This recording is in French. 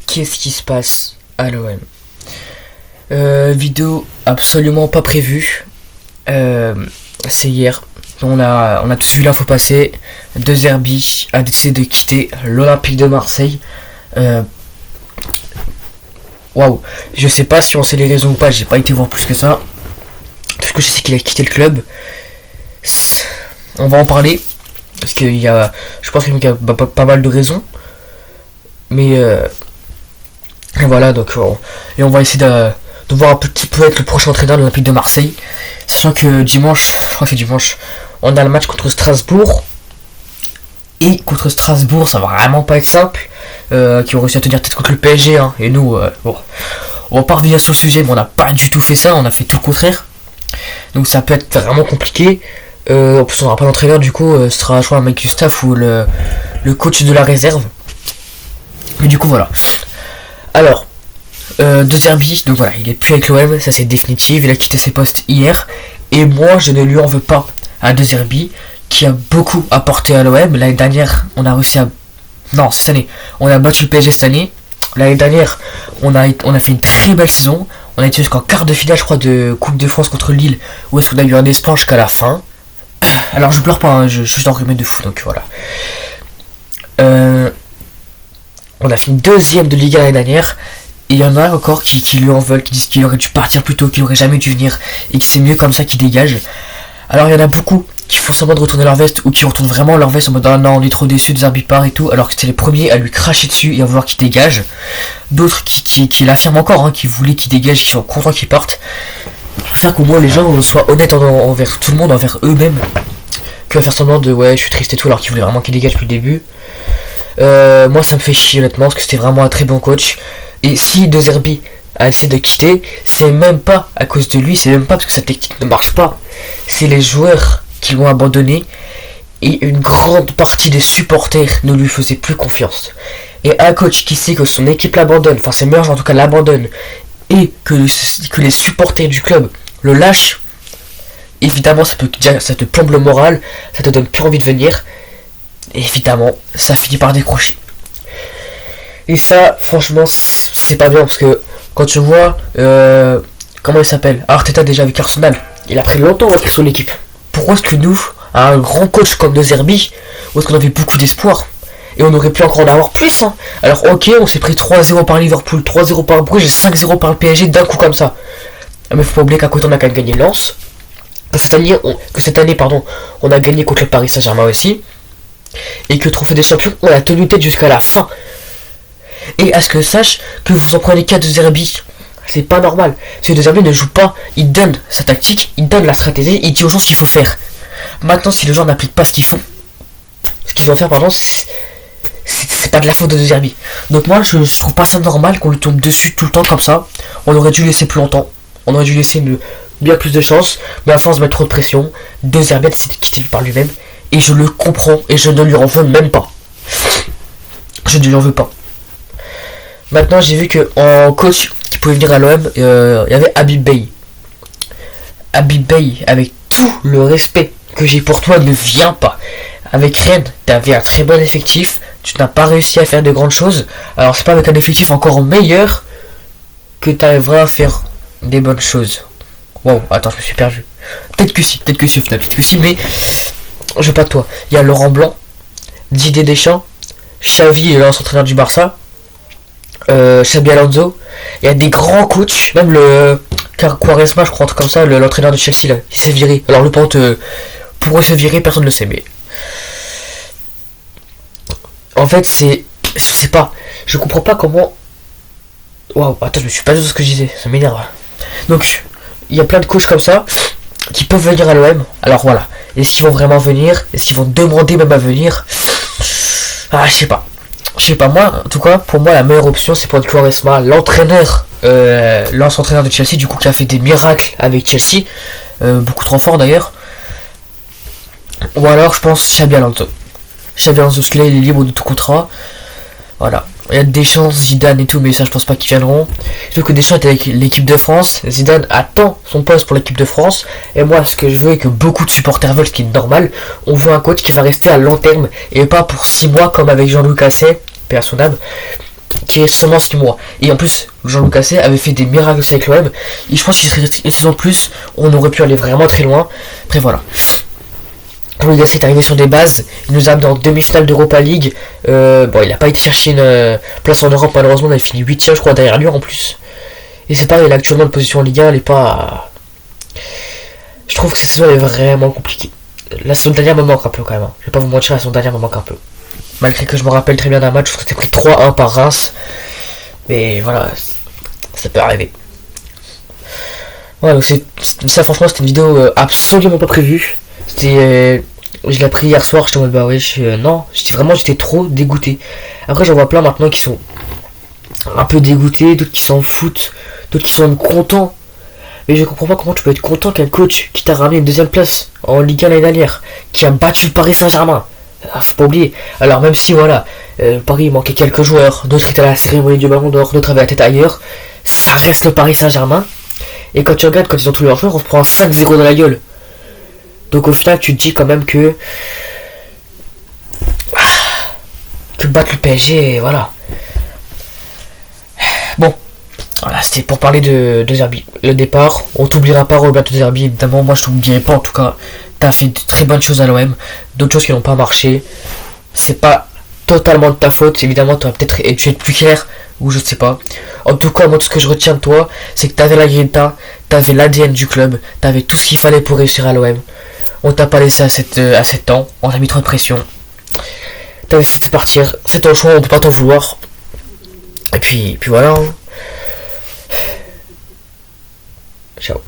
Qu'est-ce qui se passe à l'OM? Vidéo absolument pas prévue. C'est hier. On a tous vu l'info passer. De Zerbi a décidé de quitter l'Olympique de Marseille. Waouh. Je sais pas si on sait les raisons ou pas. J'ai pas été voir plus que ça. Tout ce que je sais, c'est qu'il a quitté le club. On va en parler. Parce qu'il y a. Je pense qu'il y a pas mal de raisons. Mais et voilà, donc et on va essayer de voir un petit peu être le prochain entraîneur de l'Olympique de Marseille. Sachant que dimanche, je crois que c'est dimanche, on a le match contre Strasbourg. Et contre Strasbourg, ça va vraiment pas être simple. Qui ont réussi à tenir tête contre le PSG. Hein, et nous, bon, on va pas revenir sur le sujet, mais on n'a pas du tout fait ça. On a fait tout le contraire. Donc ça peut être vraiment compliqué. En plus, on n'aura pas d'entraîneur, du coup, ce sera, je crois, un mec du staff ou le coach de la réserve. Mais du coup, voilà. Alors, De Zerbi, donc voilà, il est plus avec l'OM, ça c'est définitif, il a quitté ses postes hier. Et moi, je ne lui en veux pas à De Zerbi, qui a beaucoup apporté à l'OM. L'année dernière, on a réussi à... Non, cette année, on a battu le PSG cette année. L'année dernière, on a fait une très belle saison. On a été jusqu'en quart de finale, je crois, de Coupe de France contre Lille, où est-ce qu'on a eu un espoir jusqu'à la fin. Alors, je pleure pas, hein, je suis enrhumé de fou, donc voilà. On a fait une deuxième de Liga l'année dernière. Et il y en a encore qui lui en veulent, qui disent qu'il aurait dû partir plus tôt, qu'il aurait jamais dû venir. Et que c'est mieux comme ça qu'il dégage. Alors il y en a beaucoup qui font semblant de retourner leur veste. Ou qui retournent vraiment leur veste en mode ah non, on est trop déçus de Zerbi part et tout. Alors que c'était les premiers à lui cracher dessus et à vouloir qu'il dégage. D'autres qui l'affirment encore, hein, qui voulaient qu'il dégage, qui sont contents qu'il parte. C'est pour ça qu'au moins les gens soient honnêtes envers tout le monde, envers eux-mêmes. Que faire semblant de ouais je suis triste et tout alors qu'ils voulaient vraiment qu'il dégage depuis le début. Moi ça me fait chier honnêtement parce que c'était vraiment un très bon coach. Et si De Zerbi a essayé de quitter, c'est même pas à cause de lui, c'est même pas parce que sa technique ne marche pas. C'est les joueurs qui l'ont abandonné et une grande partie des supporters ne lui faisaient plus confiance. Et un coach qui sait que son équipe l'abandonne, enfin ses meilleurs joueurs en tout cas l'abandonnent, et que les supporters du club le lâchent, évidemment ça te plombe le moral, ça te donne plus envie de venir. Et évidemment, ça finit par décrocher. Et ça, franchement, c'est pas bien parce que quand tu vois comment il s'appelle, Arteta déjà avec Arsenal, il a pris longtemps à créer son équipe. Pourquoi est-ce que nous, à un grand coach comme De Zerbi, où est-ce qu'on avait beaucoup d'espoir et on aurait pu encore en avoir plus, hein. Alors ok, on s'est pris 3-0 par Liverpool, 3-0 par Bruges et 5-0 par le PSG d'un coup comme ça. Mais faut pas oublier qu'à côté on a quand même gagné Lens. Que cette année, on a gagné contre le Paris Saint-Germain aussi. Et que le trophée des champions, on a tenu tête jusqu'à la fin. Et à ce que sache que vous en prenez qu'à De Zerbi, c'est pas normal. Parce que De Zerbi ne joue pas, il donne sa tactique, il donne la stratégie, il dit aux gens ce qu'il faut faire. Maintenant, si les gens n'appliquent pas ce qu'ils font, ce qu'ils vont faire, c'est pas de la faute de Zerbi. Donc moi, je trouve pas ça normal qu'on lui tombe dessus tout le temps comme ça. On aurait dû laisser plus longtemps. On aurait dû laisser bien plus de chance. Mais à force de mettre trop de pression, De Zerbi a décidé de quitter par lui-même. Et je le comprends et je ne lui en veux même pas. Je ne lui en veux pas. Maintenant j'ai vu que en coach qui pouvait venir à l'OM, il y avait Habib Beye. Habib Beye, avec tout le respect que j'ai pour toi, ne viens pas. Avec Rennes, tu avais un très bon effectif. Tu n'as pas réussi à faire de grandes choses. Alors c'est pas avec un effectif encore meilleur que tu arriveras à faire des bonnes choses. Wow, attends, je me suis perdu. Peut-être que si au final, peut-être que si, mais... Je veux pas de toi. Il y a Laurent Blanc, Didier Deschamps, Xavi, l'ancien entraîneur du Barça, Xabi Alonso. Il y a des grands coachs, même le Quaresma, je crois, un truc comme ça, l'entraîneur de Chelsea là, il s'est viré. Alors le point pourquoi se virer, personne ne le sait, mais en fait je sais pas, je comprends pas comment. Waouh, attends, je me suis pas dit ce que je disais, ça m'énerve. Donc il y a plein de coachs comme ça qui peuvent venir à l'OM. Alors voilà, est-ce qu'ils vont vraiment venir? Est-ce qu'ils vont demander même à venir? Ah, je sais pas, moi, en tout cas, pour moi, la meilleure option, c'est pour Quaresma, l'entraîneur, l'ancien entraîneur de Chelsea, du coup, qui a fait des miracles avec Chelsea, beaucoup trop fort d'ailleurs. Ou alors, je pense, Xabi Alonso, parce que là, il est libre de tout contrat. Voilà. Il y a Deschamps, Zidane et tout, mais ça je pense pas qu'ils viendront. Je veux que Deschamps est avec l'équipe de France. Zidane attend son poste pour l'équipe de France. Et moi, ce que je veux et que beaucoup de supporters veulent, ce qui est normal, on veut un coach qui va rester à long terme et pas pour 6 mois comme avec Jean-Louis Gasset, paix à son âme. qui est seulement 6 mois. Et en plus, Jean-Luc Gasset avait fait des miracles avec l'OM. Et je pense qu'il serait une saison de plus, on aurait pu aller vraiment très loin. Après voilà. Jean-Luc Gasset est arrivé sur des bases, il nous a amené en demi-finale d'Europa League. Bon, il n'a pas été chercher une place en Europe, malheureusement, on a fini 8ème, je crois, derrière lui en plus. Et c'est pareil, il a actuellement une position en Ligue 1, elle est pas. Je trouve que cette saison est vraiment compliquée. La saison dernière me manque un peu quand même. Je vais pas vous mentir, la saison dernière me manque un peu. Malgré que je me rappelle très bien d'un match où c'était pris 3-1 par Reims. Mais voilà, ça peut arriver. Voilà, donc ça franchement c'était une vidéo absolument pas prévue. Je l'ai appris hier soir, j'étais en mode bah ouais, non, j'étais trop dégoûté. Après j'en vois plein maintenant qui sont un peu dégoûtés, d'autres qui s'en foutent, d'autres qui sont même contents. Mais je comprends pas comment tu peux être content qu'un coach qui t'a ramené une deuxième place en Ligue 1 l'année dernière, qui a battu le Paris Saint-Germain. Ah, faut pas oublier. Alors même si voilà, Paris il manquait quelques joueurs, d'autres étaient à la cérémonie du Ballon d'Or, d'autres avaient la tête ailleurs, ça reste le Paris Saint-Germain. Et quand tu regardes, quand ils ont tous leurs joueurs, on se prend un 5-0 dans la gueule. Donc au final, tu te dis quand même que battre le PSG, voilà. Bon, voilà, c'était pour parler de Zerbi. Le départ, on t'oubliera pas, Roberto Zerbi, évidemment, moi je t'oublierai pas en tout cas. T'as fait de très bonnes choses à l'OM, d'autres choses qui n'ont pas marché. C'est pas totalement de ta faute, évidemment, tu aurais peut-être dû être plus clair, ou je sais pas. En tout cas, moi, tout ce que je retiens de toi, c'est que t'avais la grinta, t'avais l'ADN du club, t'avais tout ce qu'il fallait pour réussir à l'OM. On t'a pas laissé à 7 ans, on t'a mis trop de pression. T'as décidé de partir, c'est ton choix, on peut pas t'en vouloir. Et puis voilà. Ciao.